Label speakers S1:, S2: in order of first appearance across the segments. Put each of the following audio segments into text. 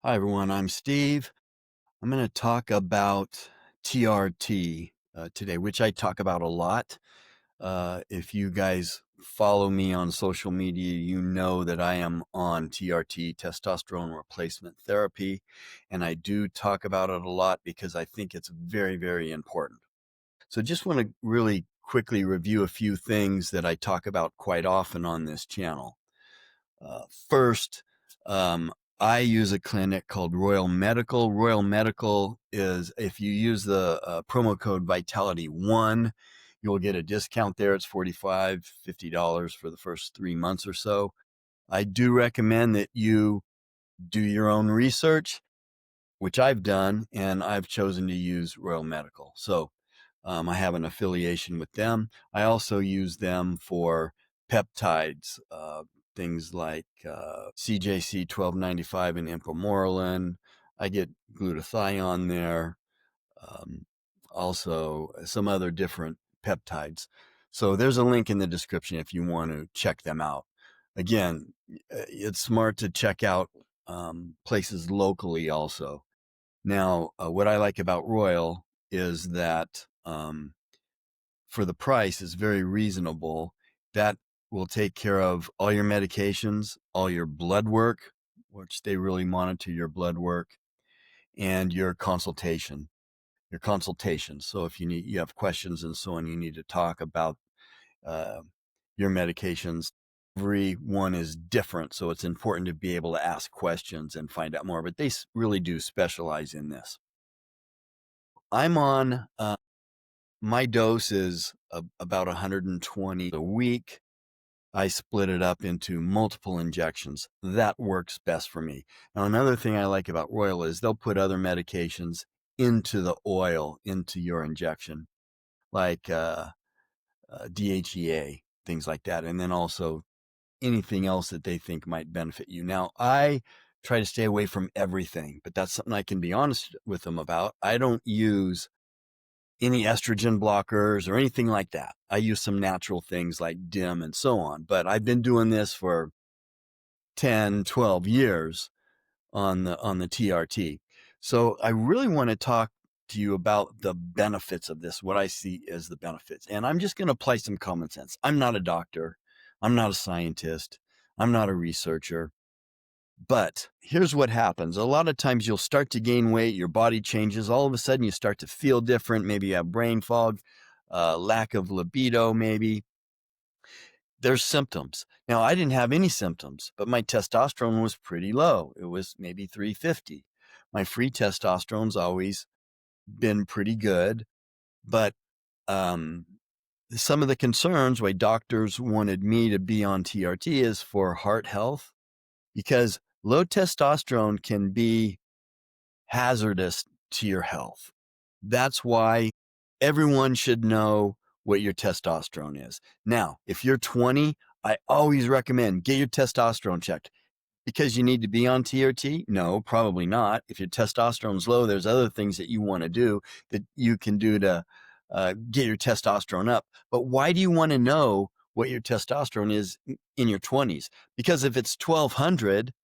S1: Hi, everyone. I'm Steve. I'm going to talk about TRT today, which I talk about a lot. If you guys follow me on social media, you know that I am on TRT, testosterone replacement therapy, and I do talk about it a lot because I think it's very, very important. So just want to really quickly review a few things that I talk about quite often on this channel. First, um, I use a clinic called Royal Medical. Royal Medical is, if you use the promo code Vitality1, you'll get a discount there. It's $45, $50 for the first 3 months or so. I do recommend that you do your own research, which I've done, and I've chosen to use Royal Medical. So I have an affiliation with them. I also use them for peptides, things like CJC 1295 and ipamorelin. I get glutathione there, um, also some other different peptides. So there's a link in the description if you want to check them out. Again, it's smart to check out places locally also. Now, what I like about Royal is that for the price is very reasonable. That will take care of all your medications, all your blood work, which they really monitor your blood work, and your consultation. Your consultations. So if you have questions and so on, you need to talk about uh, your medications. Every one is different, so it's important to be able to ask questions and find out more. But they really do specialize in this. I'm on my dose is about 120 a week. I split it up into multiple injections. That works best for me. Now, another thing I like about Royal is they'll put other medications into the oil, into your injection, like DHEA, things like that. And then also anything else that they think might benefit you. Now, I try to stay away from everything, but that's something I can be honest with them about. I don't use any estrogen blockers or anything like that. I use some natural things like DIM and so on, but I've been doing this for 10, 12 years on the TRT. So I really want to talk to you about the benefits of this, what I see as the benefits. And I'm just going to apply some common sense. I'm not a doctor. I'm not a scientist. I'm not a researcher. But here's what happens. A lot of times you'll start to gain weight, your body changes. All of a sudden you start to feel different. Maybe you have brain fog, lack of libido, maybe. There's symptoms. Now, I didn't have any symptoms, but my testosterone was pretty low. It was maybe 350. My free testosterone's always been pretty good, but um, some of the concerns why doctors wanted me to be on TRT is for heart health, because low testosterone can be hazardous to your health. That's why everyone should know what your testosterone is. Now, if you're 20, I always recommend get your testosterone checked. Because you need to be on TRT? No, probably not. If your testosterone's low, there's other things that you want to do that you can do to get your testosterone up. But why do you want to know what your testosterone is in your 20s? Because if it's 1200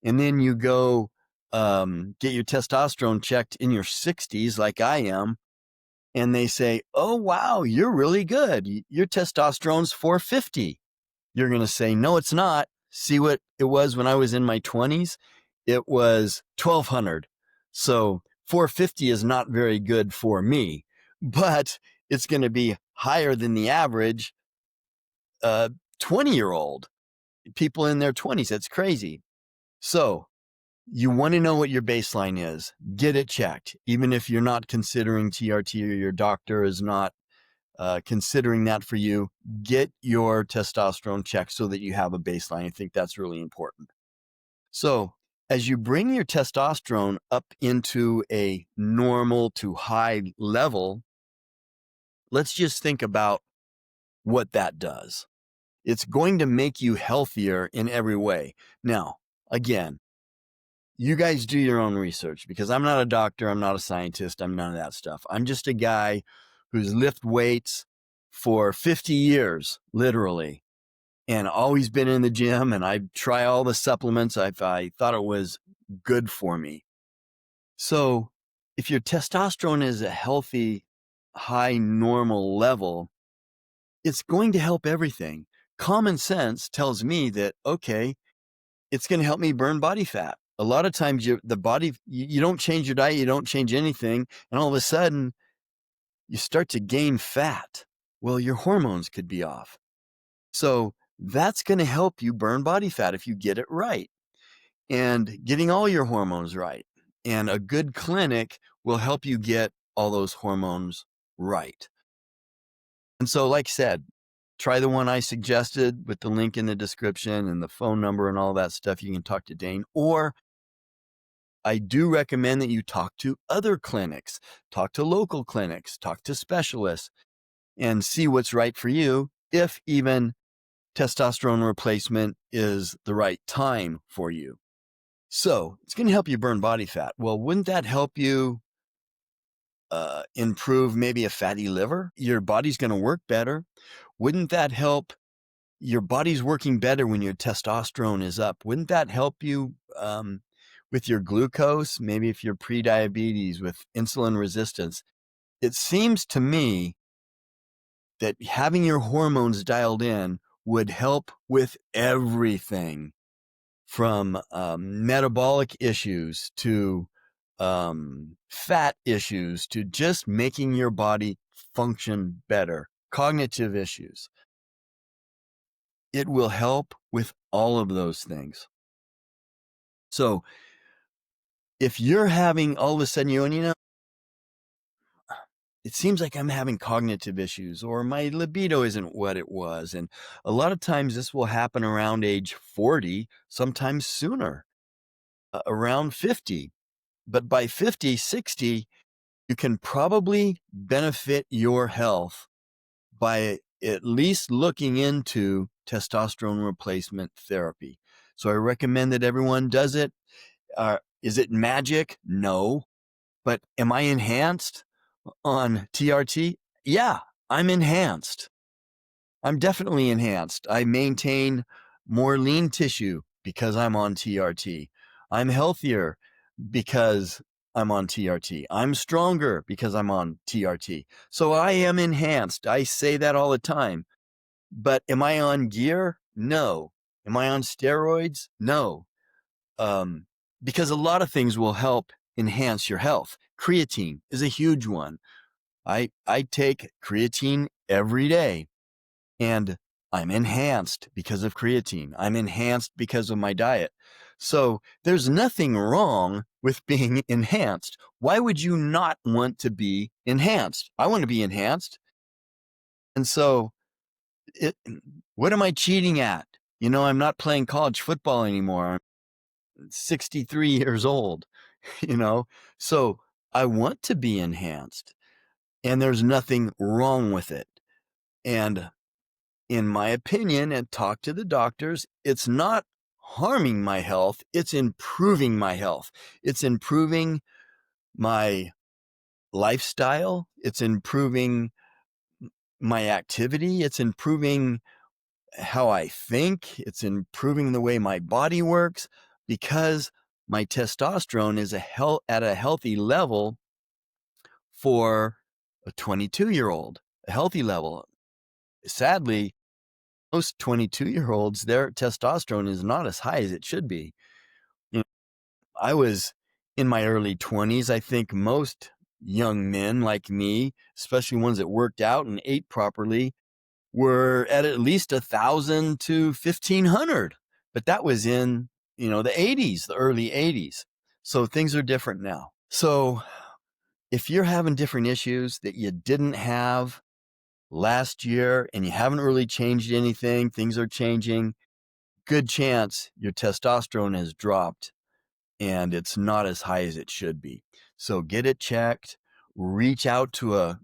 S1: and then you go get your testosterone checked in your 60s, like I am, and they say, oh, wow, you're really good. Your testosterone's 450. You're going to say, no, it's not. See what it was when I was in my 20s? It was 1200. So 450 is not very good for me, but it's going to be higher than the average 20-year-old, people in their 20s. That's crazy. So you want to know what your baseline is. Get it checked. Even if you're not considering TRT or your doctor is not considering that for you, get your testosterone checked so that you have a baseline. I think that's really important. So as you bring your testosterone up into a normal to high level, let's just think about what that does. It's going to make you healthier in every way. Now, again, you guys do your own research, because I'm not a doctor. I'm not a scientist. I'm none of that stuff. I'm just a guy who's lift weights for 50 years, literally, and always been in the gym. And I try all the supplements. I thought it was good for me. So if your testosterone is a healthy, high normal level, it's going to help everything. Common sense tells me that, okay, it's going to help me burn body fat. A lot of times you don't change your diet, you don't change anything, and all of a sudden you start to gain fat. Well, your hormones could be off. So that's going to help you burn body fat if you get it right, and getting all your hormones right. And a good clinic will help you get all those hormones right. And so, like I said, try the one I suggested with the link in the description and the phone number and all that stuff. You can talk to Dane, or I do recommend that you talk to other clinics, talk to local clinics, talk to specialists, and see what's right for you, if even testosterone replacement is the right time for you. So it's going to help you burn body fat. Well, wouldn't that help you improve maybe a fatty liver? Your body's going to work better. Wouldn't that help? Your body's working better when your testosterone is up. Wouldn't that help you with your glucose? Maybe if you're pre-diabetes with insulin resistance. It seems to me that having your hormones dialed in would help with everything, from metabolic issues to fat issues to just making your body function better, cognitive issues. It will help with all of those things. So if you're having all of a sudden, it seems like I'm having cognitive issues, or my libido isn't what it was. And a lot of times this will happen around age 40, sometimes sooner, around 50. But by 50, 60, you can probably benefit your health by at least looking into testosterone replacement therapy. So I recommend that everyone does it. Is it magic? No. But am I enhanced on TRT? Yeah, I'm enhanced. I'm definitely enhanced. I maintain more lean tissue because I'm on TRT. I'm healthier because I'm on TRT. I'm stronger because I'm on TRT. So I am enhanced. I say that all the time. But am I on gear? No. Am I on steroids? No. Because a lot of things will help enhance your health. Creatine is a huge one. I take creatine every day, and I'm enhanced because of creatine. I'm enhanced because of my diet. So there's nothing wrong with being enhanced. Why would you not want to be enhanced? I want to be enhanced. And so what am I cheating at? I'm not playing college football anymore. I'm 63 years old, so I want to be enhanced, and there's nothing wrong with it. And in my opinion, and talk to the doctors, it's not harming my health. It's improving my health. It's improving my lifestyle. It's improving my activity. It's improving how I think. It's improving the way my body works, because my testosterone is at a healthy level for a 22-year-old, a healthy level. Sadly, most 22-year-olds, their testosterone is not as high as it should be. I was in my early 20s. I think most young men like me, especially ones that worked out and ate properly, were at least 1,000 to 1,500. But that was in, the 80s, the early 80s. So things are different now. So if you're having different issues that you didn't have last year and you haven't really changed anything, things are changing, good chance your testosterone has dropped and it's not as high as it should be. So get it checked. Reach out to a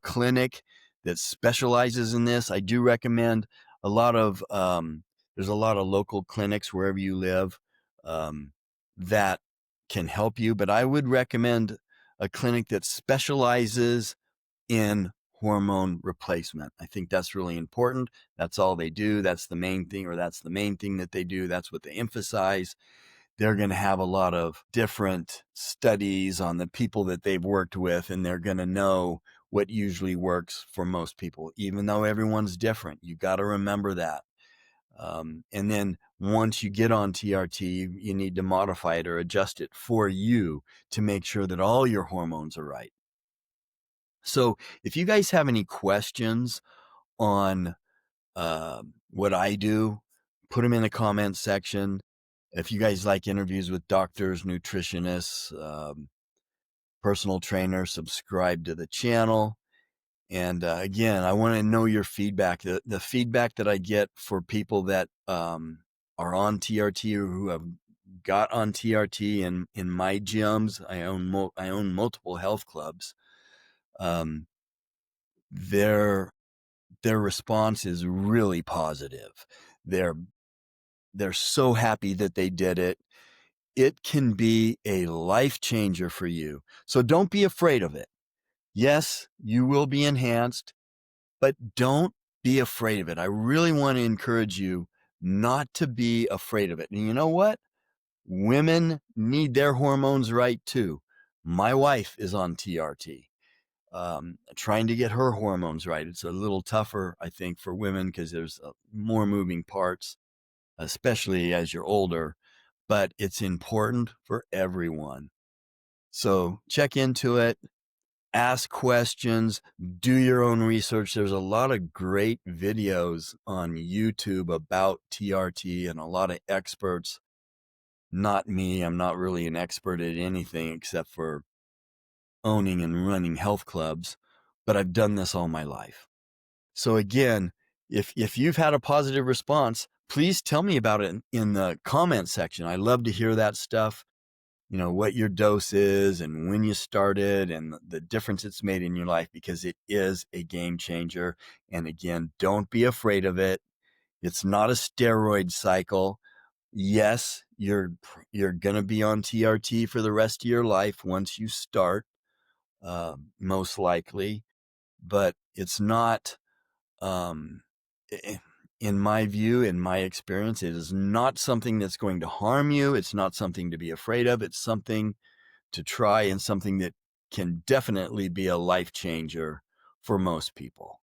S1: clinic that specializes in this. I do recommend a lot of there's a lot of local clinics wherever you live that can help you, but I would recommend a clinic that specializes in hormone replacement. I think that's really important. That's all they do. That's the main thing, or that's the main thing that they do. That's what they emphasize. they're going to have a lot of different studies on the people that they've worked with, and they're going to know what usually works for most people, even though everyone's different. You got to remember that. And then once you get on TRT, you need to modify it or adjust it for you to make sure that all your hormones are right. So if you guys have any questions on what I do, put them in the comments section. If you guys like interviews with doctors, nutritionists, personal trainers, subscribe to the channel. And again, I want to know your feedback. The feedback that I get for people that are on TRT or who have got on TRT in my gyms, I own multiple health clubs. Um, their response is really positive. They're so happy that they did it. It can be a life changer for you. So don't be afraid of it. Yes, you will be enhanced, but don't be afraid of it. I really want to encourage you not to be afraid of it. And you know what? Women need their hormones right too. My wife is on TRT, trying to get her hormones right. It's a little tougher, I think, for women because there's more moving parts, especially as you're older, but it's important for everyone. So check into it. Ask questions, do your own research. There's a lot of great videos on YouTube about TRT and a lot of experts. Not me. I'm not really an expert at anything except for owning and running health clubs, but I've done this all my life. So again, if you've had a positive response, please tell me about it in the comment section. I love to hear that stuff. You know, what your dose is and when you started and the difference it's made in your life, because it is a game changer. And again, don't be afraid of it. It's not a steroid cycle. Yes, you're going to be on TRT for the rest of your life once you start, most likely, but it's not, um, in my view, in my experience, it is not something that's going to harm you. It's not something to be afraid of. It's something to try and something that can definitely be a life changer for most people.